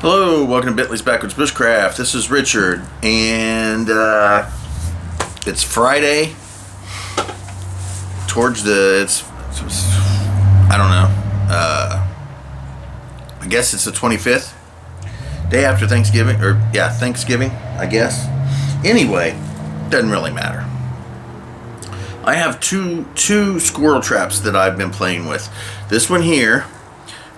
Hello, welcome to Bentley's Backwoods Bushcraft. This is Richard, and it's Friday. I don't know. I guess it's the 25th, day after Thanksgiving, Thanksgiving, I guess. Anyway, doesn't really matter. I have two squirrel traps that I've been playing with. This one here,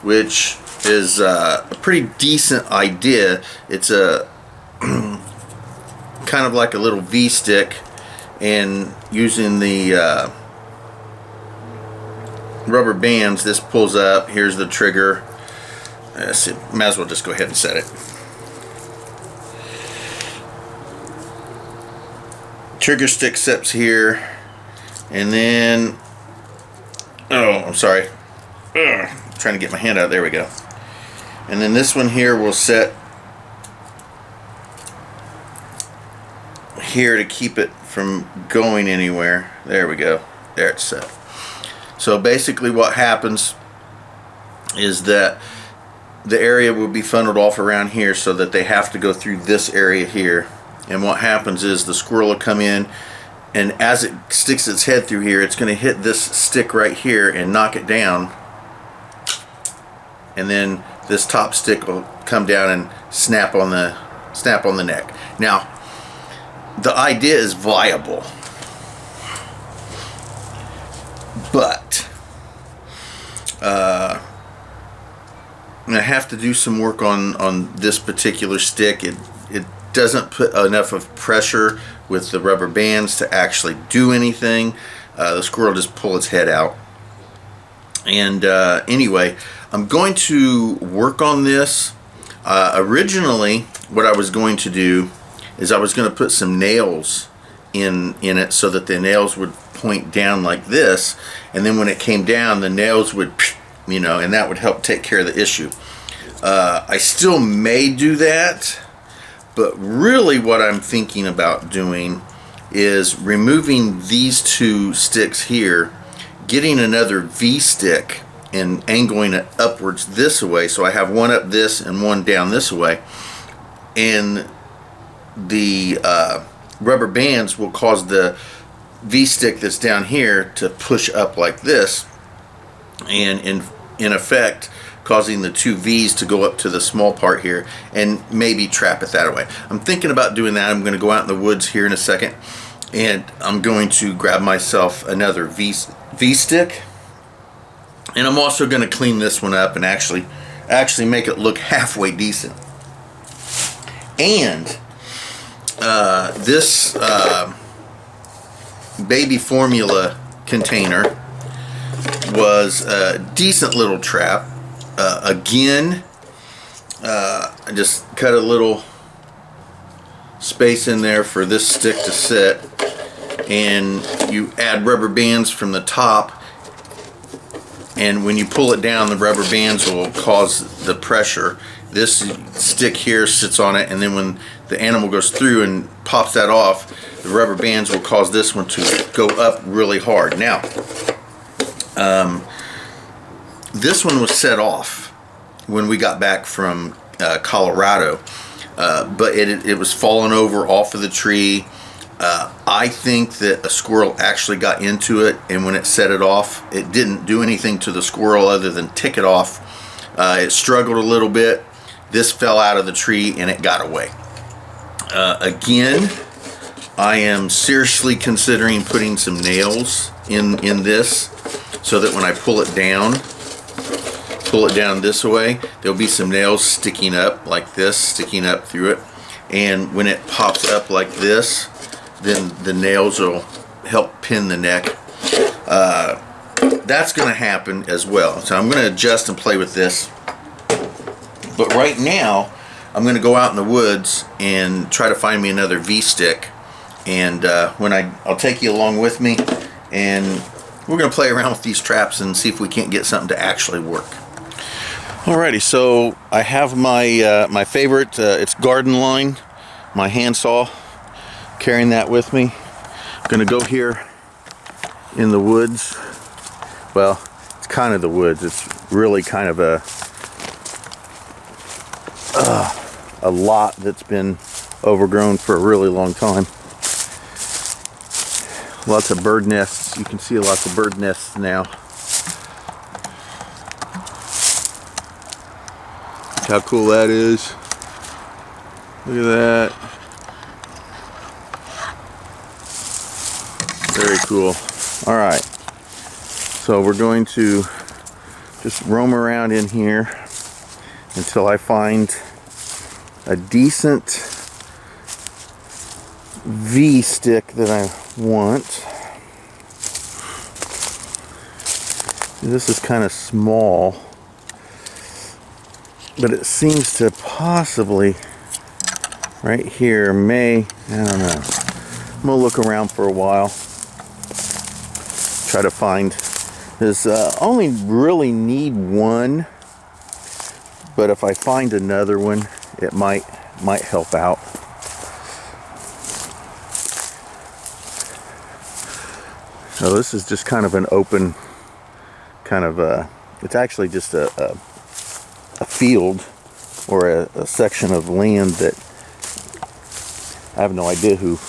which is a pretty decent idea. It's a kind of like a little V stick, and using the rubber bands, this pulls up. Here's the trigger. Might as well just go ahead and set it. Trigger stick sets here, and then I'm sorry. Trying to get my hand out. There we go. And then this one here will set here to keep it from going anywhere. There we go. There it's set. So basically what happens is that the area will be funneled off around here, so that they have to go through this area here. And what happens is the squirrel will come in, and as it sticks its head through here, it's going to hit this stick right here and knock it down. And then this top stick will come down and snap on the neck. Now, the idea is viable, but I have to do some work on this particular stick. It doesn't put enough of pressure with the rubber bands to actually do anything. The squirrel just pull its head out. And anyway, I'm going to work on this. Originally, what I was going to do is I was going to put some nails in it, so that the nails would point down like this, and then when it came down, the nails would, and that would help take care of the issue. I still may do that, but really what I'm thinking about doing is removing these two sticks here, getting another V stick and angling it upwards this way, so I have one up this and one down this way, and the rubber bands will cause the V stick that's down here to push up like this, and in effect causing the two V's to go up to the small part here and maybe trap it that way. I'm thinking about doing that. I'm going to go out in the woods here in a second, and I'm going to grab myself another V stick, and I'm also going to clean this one up and actually make it look halfway decent. And this baby formula container was a decent little trap. Again, I just cut a little space in there for this stick to sit, and you add rubber bands from the top, and when you pull it down, the rubber bands will cause the pressure. This stick here sits on it, and then when the animal goes through and pops that off, the rubber bands will cause this one to go up really hard. Now, this one was set off when we got back from Colorado, but it was falling over off of the tree. I think that a squirrel actually got into it, and when it set it off, it didn't do anything to the squirrel other than tick it off. It struggled a little bit. This fell out of the tree and it got away. Again, I am seriously considering putting some nails in this, so that when I pull it down this way, there'll be some nails sticking up like this, sticking up through it, and when it pops up like this, then the nails will help pin the neck. That's going to happen as well. So I'm going to adjust and play with this. But right now, I'm going to go out in the woods and try to find me another V stick. And I'll take you along with me, and we're going to play around with these traps and see if we can't get something to actually work. Alrighty, so I have my my favorite, it's garden line, my handsaw, carrying that with me. I'm going to go here in the woods. Well, it's kind of the woods. It's really kind of a lot that's been overgrown for a really long time. Lots of bird nests. You can see lots of bird nests now. Look how cool that is. Look at that. Very cool. All right. So we're going to just roam around in here until I find a decent V stick that I want. This is kind of small, but it seems to possibly right here I don't know. I'm gonna look around for a while, try to find this. Only really need one, but if I find another one, it might help out. So this is just kind of an open kind of it's actually just a field or a section of land that I have no idea who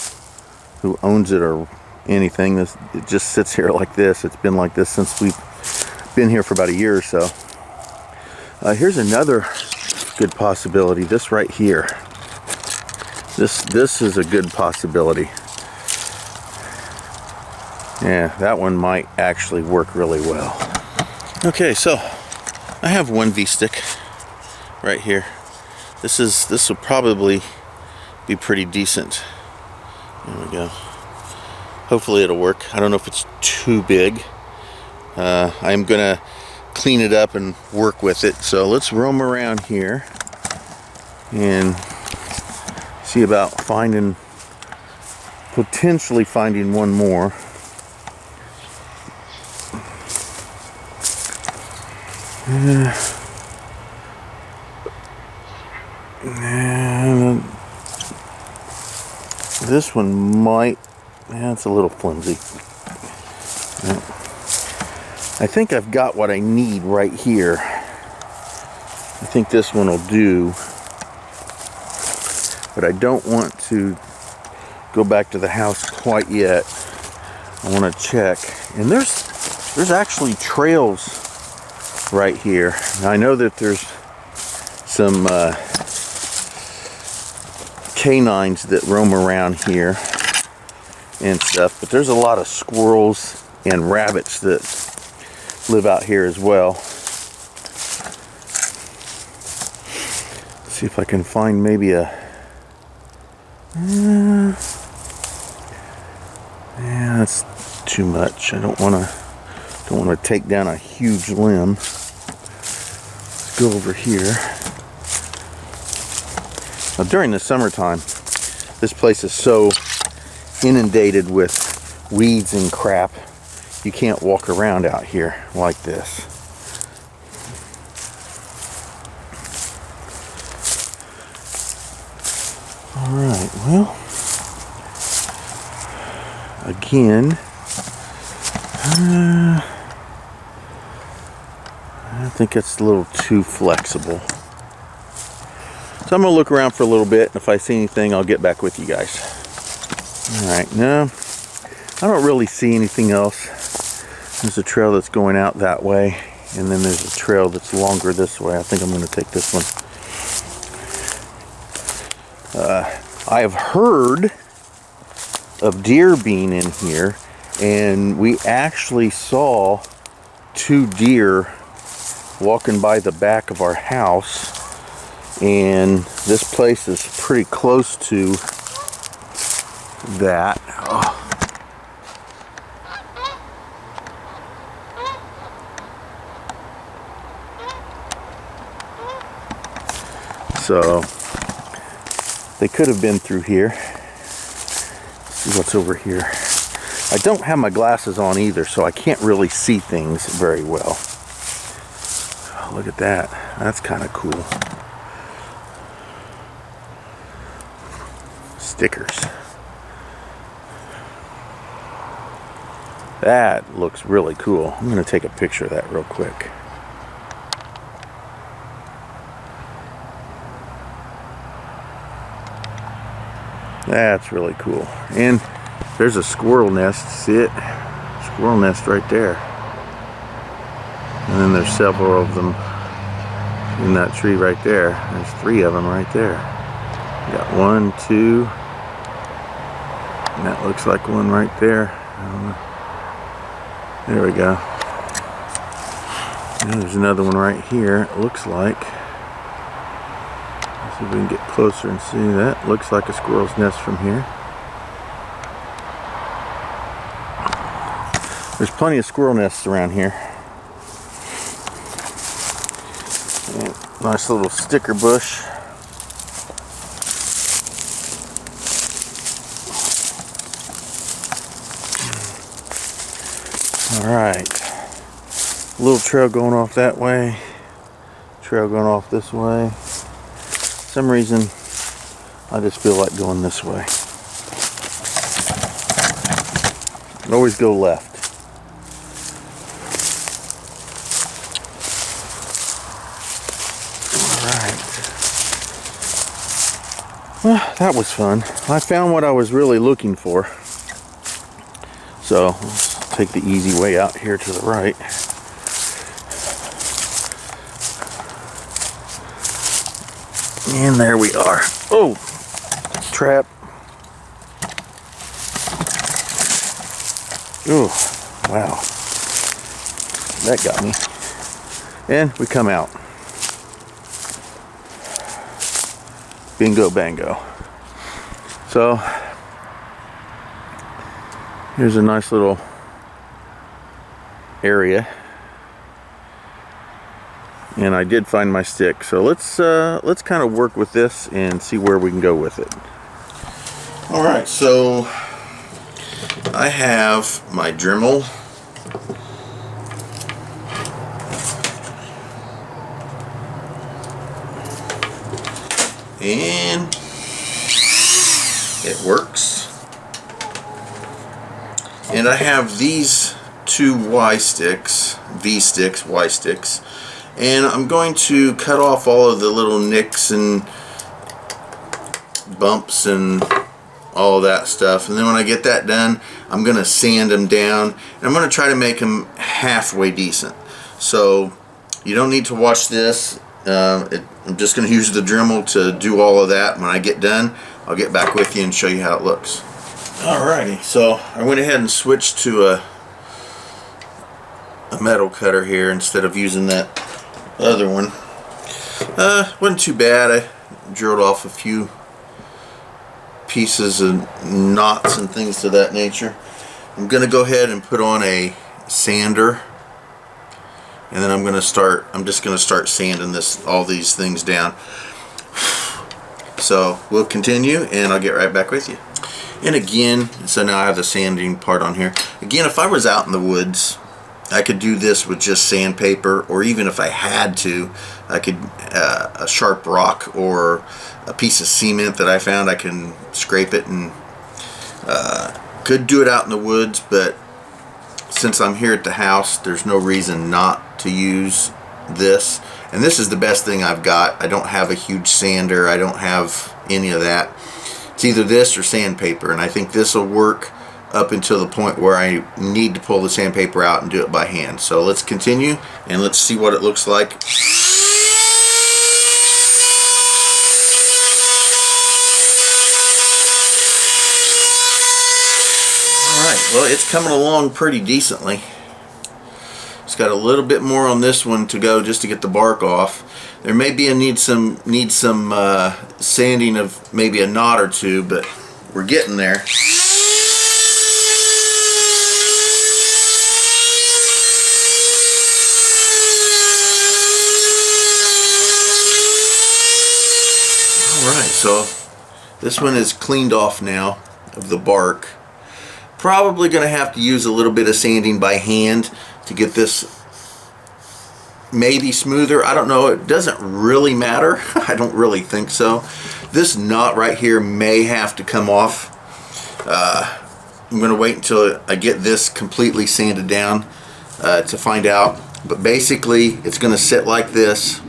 owns it or anything. It just sits here like this. It's been like this since we've been here for about a year or so. Here's another good possibility. This right here. This is a good possibility. Yeah, that one might actually work really well. Okay, so I have one V-stick right here. This will probably be pretty decent. There we go. Hopefully it'll work. I don't know if it's too big. I'm gonna clean it up and work with it. So let's roam around here and see about potentially finding one more. And this one might, it's a little flimsy. I think I've got what I need right here. I think this one will do, but I don't want to go back to the house quite yet. I want to check, and there's actually trails right here. Now, I know that there's some canines that roam around here and stuff, but there's a lot of squirrels and rabbits that live out here as well. Let's see if I can find maybe a yeah, that's too much. I don't want to take down a huge limb. Let's go over here. Now, during the summertime, this place is so inundated with weeds and crap, you can't walk around out here like this. Alright, well, again, I think it's a little too flexible. So I'm going to look around for a little bit, and if I see anything, I'll get back with you guys. Alright, no, I don't really see anything else. There's a trail that's going out that way, and then there's a trail that's longer this way. I think I'm going to take this one. I have heard of deer being in here, and we actually saw 2 deer walking by the back of our house, and this place is pretty close to that. Oh. So they could have been through here. Let's see what's over here. I don't have my glasses on either, so I can't really see things very well. Oh, look at that. That's kind of cool. Stickers. That looks really cool. I'm going to take a picture of that real quick. That's really cool. And there's a squirrel nest. See it? Squirrel nest right there. And then there's several of them in that tree right there. There's 3 of them right there. You got 1, 2, and that looks like one right there. I don't know. There we go. And there's another one right here. It looks like. Let's see if we can get closer and see that. Looks like a squirrel's nest from here. There's plenty of squirrel nests around here. And nice little sticker bush. Alright. Little trail going off that way. Trail going off this way. For some reason, I just feel like going this way. Always go left. Well, that was fun. I found what I was really looking for. So, let's take the easy way out here to the right. And there we are. Oh! Trap. Ooh, wow. That got me. And we come out. Bingo bango. So here's a nice little area, and I did find my stick. So let's kind of work with this and see where we can go with it. All right, so I have my Dremel. And it works. And I have these 2 Y sticks, V sticks, Y sticks, and I'm going to cut off all of the little nicks and bumps and all of that stuff. And then when I get that done, I'm going to sand them down, and I'm going to try to make them halfway decent. So you don't need to watch this. I'm just going to use the Dremel to do all of that. When I get done, I'll get back with you and show you how it looks. Alrighty, so I went ahead and switched to a metal cutter here instead of using that other one. Wasn't too bad. I drilled off a few pieces and knots and things to that nature. I'm going to go ahead and put on a sander. And then I'm just going to start sanding all these things down. So we'll continue, and I'll get right back with you. And again, so now I have the sanding part on here. Again, if I was out in the woods, I could do this with just sandpaper, or even if I had to, I could, a sharp rock or a piece of cement that I found, I can scrape it and could do it out in the woods, but since I'm here at the house, there's no reason not to use this. And this is the best thing I've got. I don't have a huge sander. I don't have any of that. It's either this or sandpaper, and I think this will work up until the point where I need to pull the sandpaper out and do it by hand. So let's continue and let's see what it looks like. Alright, well, it's coming along pretty decently. It's got a little bit more on this one to go just to get the bark off. There may be need some sanding of maybe a knot or two, but we're getting there. Alright, so this one is cleaned off now of the bark. Probably going to have to use a little bit of sanding by hand to get this maybe smoother. I don't know. It doesn't really matter. I don't really think so. This knot right here may have to come off. I'm going to wait until I get this completely sanded down to find out. But basically, it's going to sit like this.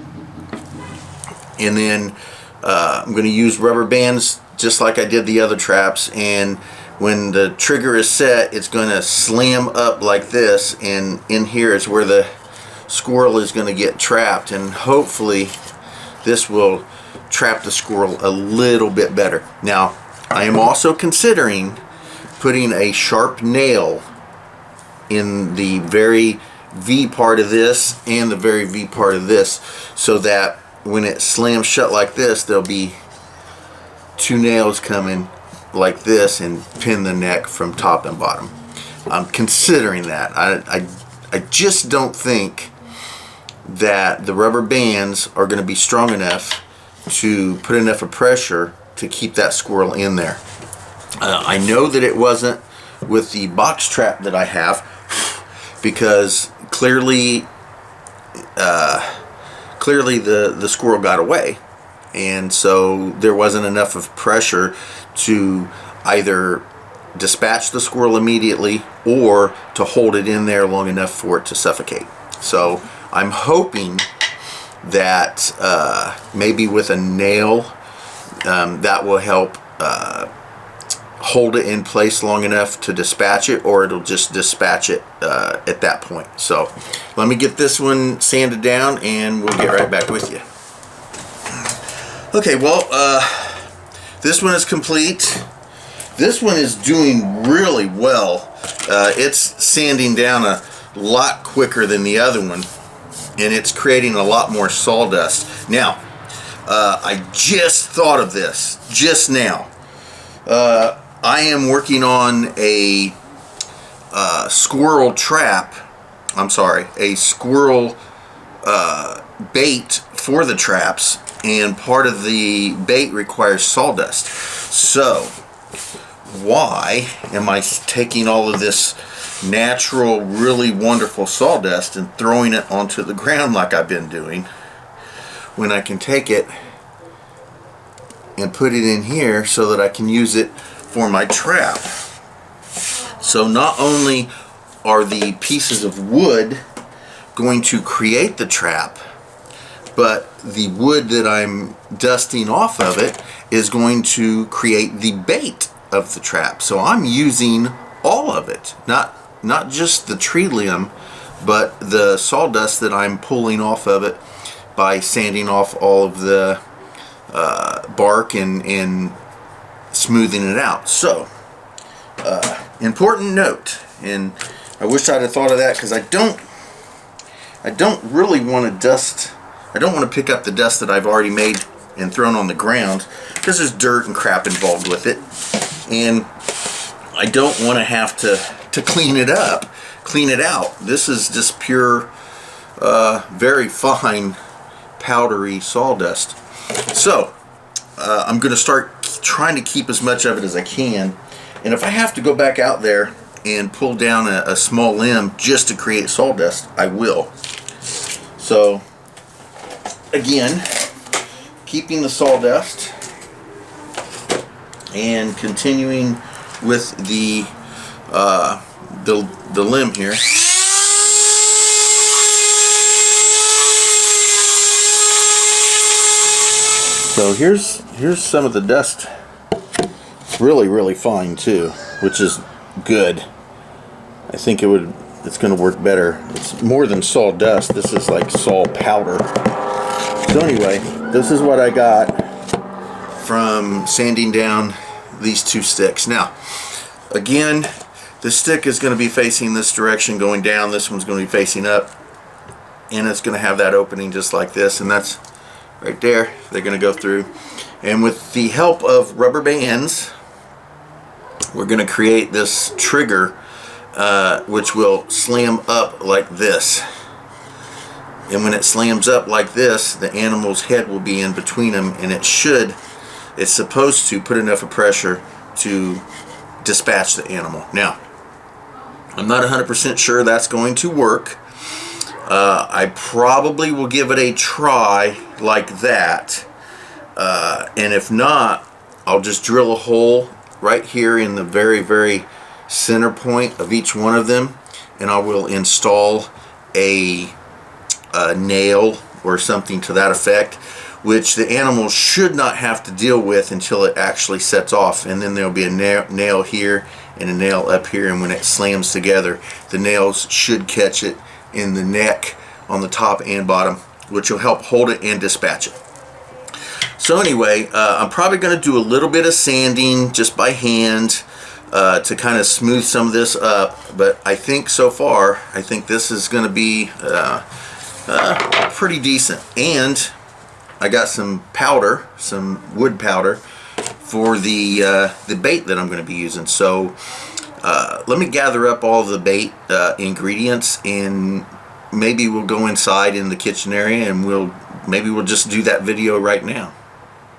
And then I'm going to use rubber bands just like I did the other traps, and when the trigger is set, it's going to slam up like this, and in here is where the squirrel is going to get trapped, and hopefully this will trap the squirrel a little bit better. Now, I am also considering putting a sharp nail in the very V part of this and the very V part of this, so that when it slams shut like this, there'll be two nails coming like this and pin the neck from top and bottom. I'm considering that. I just don't think that the rubber bands are going to be strong enough to put enough of pressure to keep that squirrel in there. I know that it wasn't with the box trap that I have, because clearly the squirrel got away, and so there wasn't enough of pressure to either dispatch the squirrel immediately or to hold it in there long enough for it to suffocate. So I'm hoping that maybe with a nail that will help hold it in place long enough to dispatch it, or it'll just dispatch it at that point. So let me get this one sanded down and we'll get right back with you. Okay, well, this one is complete. This one is doing really well. It's sanding down a lot quicker than the other one, and it's creating a lot more sawdust. Now, I just thought of this just now. I am working on a squirrel trap. I'm sorry, a squirrel bait for the traps, and part of the bait requires sawdust. So why am I taking all of this natural, really wonderful sawdust and throwing it onto the ground like I've been doing, when I can take it and put it in here so that I can use it for my trap? So not only are the pieces of wood going to create the trap, but the wood that I'm dusting off of it is going to create the bait of the trap. So I'm using all of it, not just the tree limb, but the sawdust that I'm pulling off of it by sanding off all of the bark and smoothing it out. So important note, and I wish I'd have thought of that, because I don't really want to dust. I don't want to pick up the dust that I've already made and thrown on the ground, because there's dirt and crap involved with it, and I don't want to have to clean it up, clean it out. This is just pure, very fine, powdery sawdust. So I'm going to start trying to keep as much of it as I can, and if I have to go back out there and pull down a small limb just to create sawdust, I will. So again, keeping the sawdust and continuing with the limb here. So here's some of the dust. It's really fine too, which is good. I think it's going to work better. It's more than sawdust. This is like saw powder. So anyway, this is what I got from sanding down these two sticks. Now, again, this stick is going to be facing this direction going down. This one's going to be facing up, and it's going to have that opening just like this, and that's right there. They're going to go through, and with the help of rubber bands, we're going to create this trigger which will slam up like this. And when it slams up like this, the animal's head will be in between them, and it's supposed to put enough of pressure to dispatch the animal. Now, I'm not 100% sure that's going to work. I probably will give it a try like that, and if not, I'll just drill a hole right here in the very center point of each one of them, and I will install a nail or something to that effect, which the animal should not have to deal with until it actually sets off. And then there'll be a nail here and a nail up here, and when it slams together, the nails should catch it in the neck on the top and bottom, which will help hold it and dispatch it. So anyway, I'm probably going to do a little bit of sanding just by hand to kind of smooth some of this up, but I think so far, I think this is going to be pretty decent. And I got some powder, some wood powder for the bait that I'm going to be using. So let me gather up all the bait ingredients, and maybe we'll go inside in the kitchen area and we'll just do that video right now.